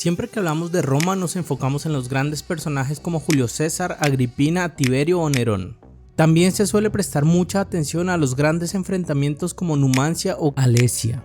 Siempre que hablamos de Roma nos enfocamos en los grandes personajes como Julio César, Agripina, Tiberio o Nerón. También se suele prestar mucha atención a los grandes enfrentamientos como Numancia o Alesia.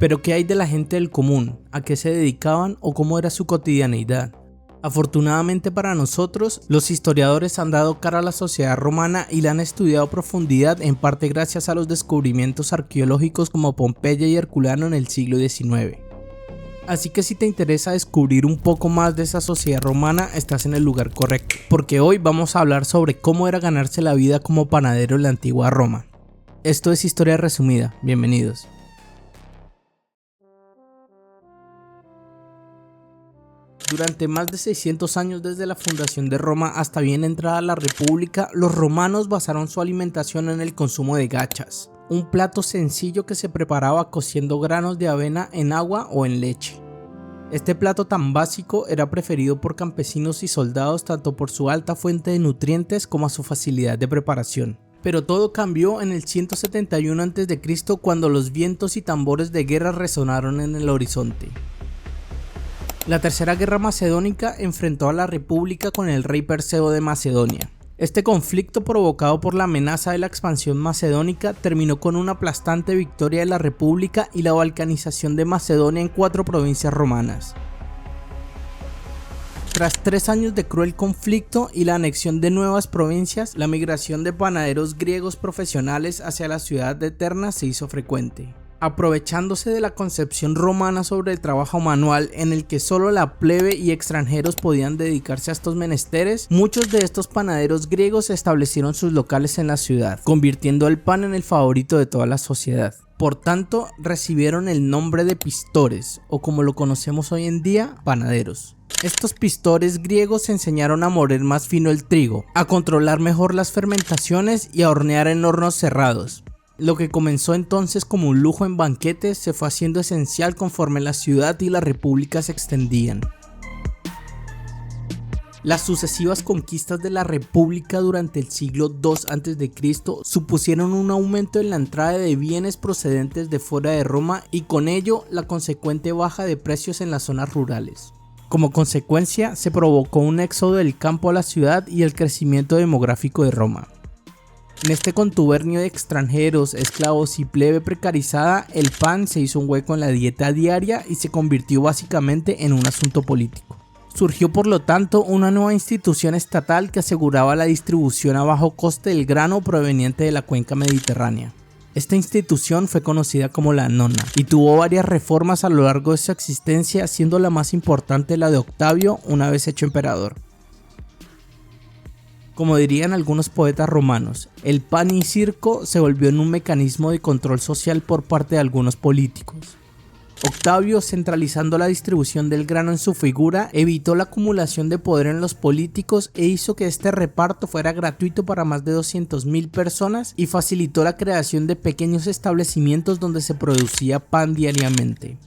Pero ¿qué hay de la gente del común? ¿A qué se dedicaban o cómo era su cotidianeidad? Afortunadamente para nosotros, los historiadores han dado cara a la sociedad romana y la han estudiado a profundidad, en parte gracias a los descubrimientos arqueológicos como Pompeya y Herculano en el siglo XIX. Así que si te interesa descubrir un poco más de esa sociedad romana, estás en el lugar correcto, porque hoy vamos a hablar sobre cómo era ganarse la vida como panadero en la antigua Roma. Esto es Historia Resumida, bienvenidos. Durante más de 600 años desde la fundación de Roma hasta bien entrada la República, los romanos basaron su alimentación en el consumo de gachas, un plato sencillo que se preparaba cociendo granos de avena en agua o en leche. Este plato tan básico era preferido por campesinos y soldados tanto por su alta fuente de nutrientes como a su facilidad de preparación. Pero todo cambió en el 171 a.C. cuando los vientos y tambores de guerra resonaron en el horizonte. La Tercera Guerra Macedónica enfrentó a la República con el rey Perseo de Macedonia. Este conflicto, provocado por la amenaza de la expansión macedónica, terminó con una aplastante victoria de la República y la balcanización de Macedonia en 4 provincias romanas. Tras 3 años de cruel conflicto y la anexión de nuevas provincias, la migración de panaderos griegos profesionales hacia la ciudad de Eterna se hizo frecuente. Aprovechándose de la concepción romana sobre el trabajo manual en el que solo la plebe y extranjeros podían dedicarse a estos menesteres, muchos de estos panaderos griegos establecieron sus locales en la ciudad, convirtiendo el pan en el favorito de toda la sociedad. Por tanto, recibieron el nombre de pistores, o como lo conocemos hoy en día, panaderos. Estos pistores griegos enseñaron a moler más fino el trigo, a controlar mejor las fermentaciones y a hornear en hornos cerrados. Lo que comenzó entonces como un lujo en banquetes se fue haciendo esencial conforme la ciudad y la república se extendían. Las sucesivas conquistas de la república durante el siglo II a.C. supusieron un aumento en la entrada de bienes procedentes de fuera de Roma y con ello la consecuente baja de precios en las zonas rurales. Como consecuencia se provocó un éxodo del campo a la ciudad y el crecimiento demográfico de Roma. En este contubernio de extranjeros, esclavos y plebe precarizada, el pan se hizo un hueco en la dieta diaria y se convirtió básicamente en un asunto político. Surgió por lo tanto una nueva institución estatal que aseguraba la distribución a bajo coste del grano proveniente de la cuenca mediterránea. Esta institución fue conocida como la Nona y tuvo varias reformas a lo largo de su existencia, siendo la más importante la de Octavio una vez hecho emperador. Como dirían algunos poetas romanos, el pan y circo se volvió en un mecanismo de control social por parte de algunos políticos. Octavio, centralizando la distribución del grano en su figura, evitó la acumulación de poder en los políticos e hizo que este reparto fuera gratuito para más de 200.000 personas y facilitó la creación de pequeños establecimientos donde se producía pan diariamente.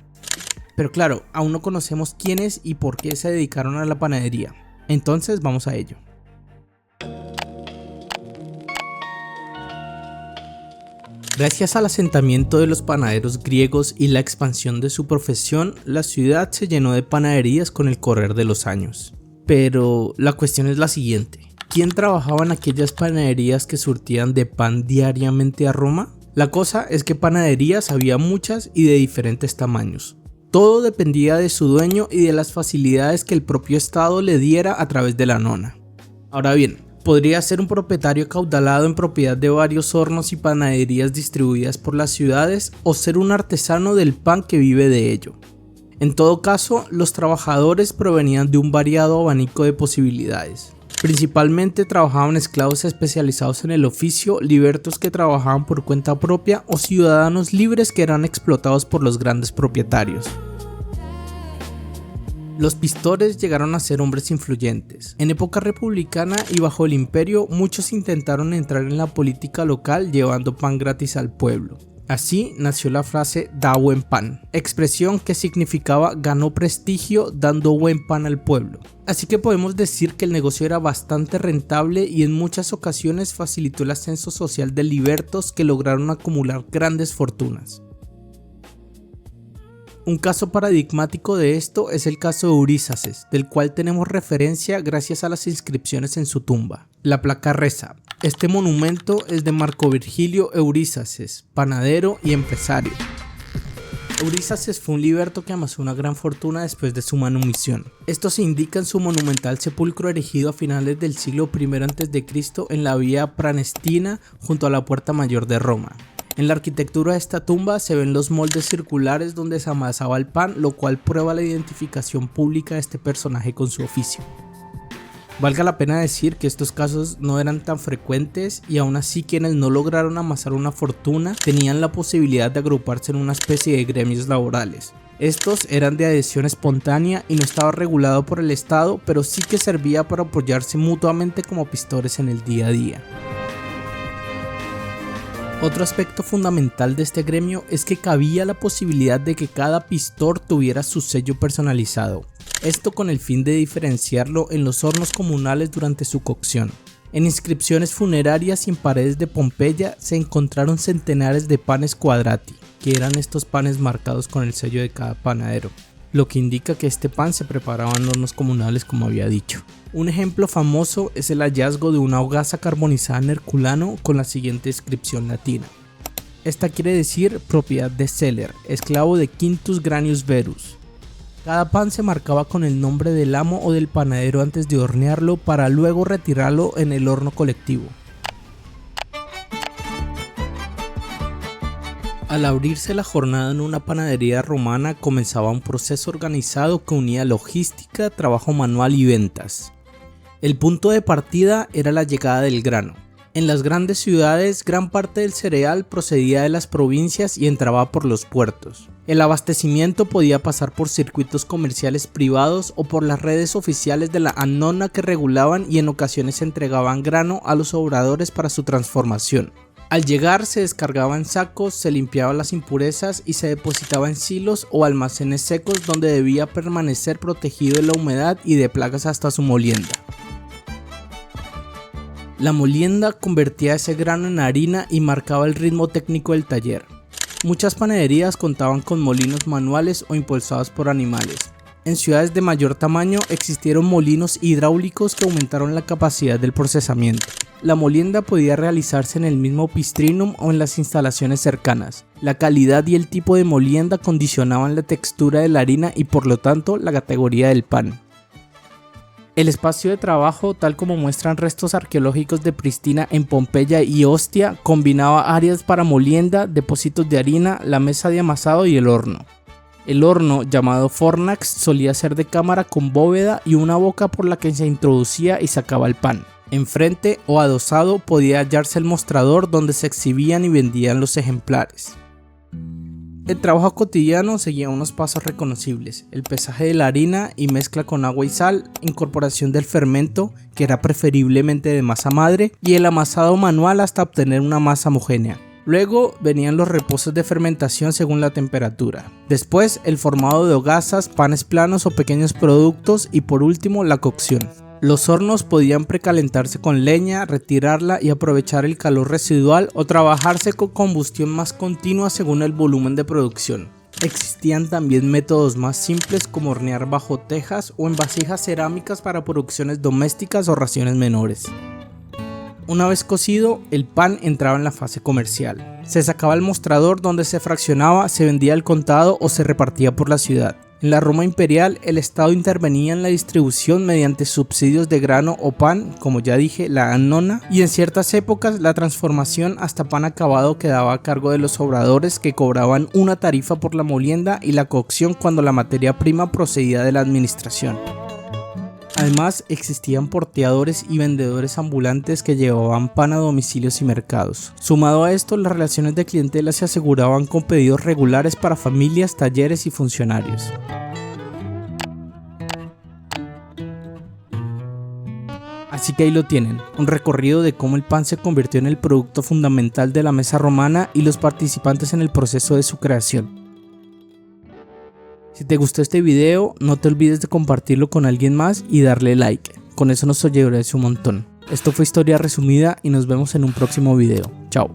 Pero claro, aún no conocemos quiénes y por qué se dedicaron a la panadería. Entonces vamos a ello. Gracias al asentamiento de los panaderos griegos y la expansión de su profesión, la ciudad se llenó de panaderías con el correr de los años. Pero la cuestión es la siguiente: ¿quién trabajaba en aquellas panaderías que surtían de pan diariamente a Roma? La cosa es que panaderías había muchas y de diferentes tamaños. Todo dependía de su dueño y de las facilidades que el propio Estado le diera a través de la nona. Ahora bien, podría ser un propietario acaudalado en propiedad de varios hornos y panaderías distribuidas por las ciudades o ser un artesano del pan que vive de ello. En todo caso, los trabajadores provenían de un variado abanico de posibilidades. Principalmente trabajaban esclavos especializados en el oficio, libertos que trabajaban por cuenta propia o ciudadanos libres que eran explotados por los grandes propietarios. Los pistores llegaron a ser hombres influyentes. En época republicana y bajo el imperio, muchos intentaron entrar en la política local llevando pan gratis al pueblo. Así nació la frase "da buen pan", expresión que significaba ganó prestigio dando buen pan al pueblo. Así que podemos decir que el negocio era bastante rentable y en muchas ocasiones facilitó el ascenso social de libertos que lograron acumular grandes fortunas. Un caso paradigmático de esto es el caso de Eurísaces, del cual tenemos referencia gracias a las inscripciones en su tumba. La placa reza: este monumento es de Marco Virgilio Eurísaces, panadero y empresario. Eurísaces fue un liberto que amasó una gran fortuna después de su manumisión. Esto se indica en su monumental sepulcro erigido a finales del siglo I a.C. en la vía Pranestina junto a la Puerta Mayor de Roma. En la arquitectura de esta tumba se ven los moldes circulares donde se amasaba el pan, lo cual prueba la identificación pública de este personaje con su oficio. Valga la pena decir que estos casos no eran tan frecuentes y aún así quienes no lograron amasar una fortuna tenían la posibilidad de agruparse en una especie de gremios laborales. Estos eran de adhesión espontánea y no estaba regulado por el Estado, pero sí que servía para apoyarse mutuamente como pistores en el día a día. Otro aspecto fundamental de este gremio es que cabía la posibilidad de que cada pistor tuviera su sello personalizado, esto con el fin de diferenciarlo en los hornos comunales durante su cocción. En inscripciones funerarias y en paredes de Pompeya se encontraron centenares de panes quadrati, que eran estos panes marcados con el sello de cada panadero, lo que indica que este pan se preparaba en hornos comunales como había dicho. Un ejemplo famoso es el hallazgo de una hogaza carbonizada en Herculano con la siguiente inscripción latina. Esta quiere decir propiedad de Celer, esclavo de Quintus Granius Verus. Cada pan se marcaba con el nombre del amo o del panadero antes de hornearlo para luego retirarlo en el horno colectivo. Al abrirse la jornada en una panadería romana comenzaba un proceso organizado que unía logística, trabajo manual y ventas. El punto de partida era la llegada del grano. En las grandes ciudades, gran parte del cereal procedía de las provincias y entraba por los puertos. El abastecimiento podía pasar por circuitos comerciales privados o por las redes oficiales de la annona que regulaban y en ocasiones entregaban grano a los obradores para su transformación. Al llegar se descargaba en sacos, se limpiaban las impurezas y se depositaba en silos o almacenes secos donde debía permanecer protegido de la humedad y de plagas hasta su molienda. La molienda convertía ese grano en harina y marcaba el ritmo técnico del taller. Muchas panaderías contaban con molinos manuales o impulsados por animales. En ciudades de mayor tamaño existieron molinos hidráulicos que aumentaron la capacidad del procesamiento. La molienda podía realizarse en el mismo pistrinum o en las instalaciones cercanas. La calidad y el tipo de molienda condicionaban la textura de la harina y por lo tanto la categoría del pan. El espacio de trabajo, tal como muestran restos arqueológicos de Pristina en Pompeya y Ostia, combinaba áreas para molienda, depósitos de harina, la mesa de amasado y el horno. El horno, llamado fornax, solía ser de cámara con bóveda y una boca por la que se introducía y sacaba el pan. Enfrente o adosado podía hallarse el mostrador donde se exhibían y vendían los ejemplares. El trabajo cotidiano seguía unos pasos reconocibles: el pesaje de la harina y mezcla con agua y sal, incorporación del fermento, que era preferiblemente de masa madre, y el amasado manual hasta obtener una masa homogénea. Luego venían los reposos de fermentación según la temperatura. Después el formado de hogazas, panes planos o pequeños productos y por último la cocción. Los hornos podían precalentarse con leña, retirarla y aprovechar el calor residual o trabajarse con combustión más continua según el volumen de producción. Existían también métodos más simples como hornear bajo tejas o en vasijas cerámicas para producciones domésticas o raciones menores. Una vez cocido, el pan entraba en la fase comercial. Se sacaba al mostrador donde se fraccionaba, se vendía al contado o se repartía por la ciudad. En la Roma imperial, el Estado intervenía en la distribución mediante subsidios de grano o pan, como ya dije, la annona, y en ciertas épocas la transformación hasta pan acabado quedaba a cargo de los obradores, que cobraban una tarifa por la molienda y la cocción cuando la materia prima procedía de la administración. Además, existían porteadores y vendedores ambulantes que llevaban pan a domicilios y mercados. Sumado a esto, las relaciones de clientela se aseguraban con pedidos regulares para familias, talleres y funcionarios. Así que ahí lo tienen, un recorrido de cómo el pan se convirtió en el producto fundamental de la mesa romana y los participantes en el proceso de su creación. Si te gustó este video, no te olvides de compartirlo con alguien más y darle like, con eso nos ayudarás un montón. Esto fue Historia Resumida y nos vemos en un próximo video. Chao.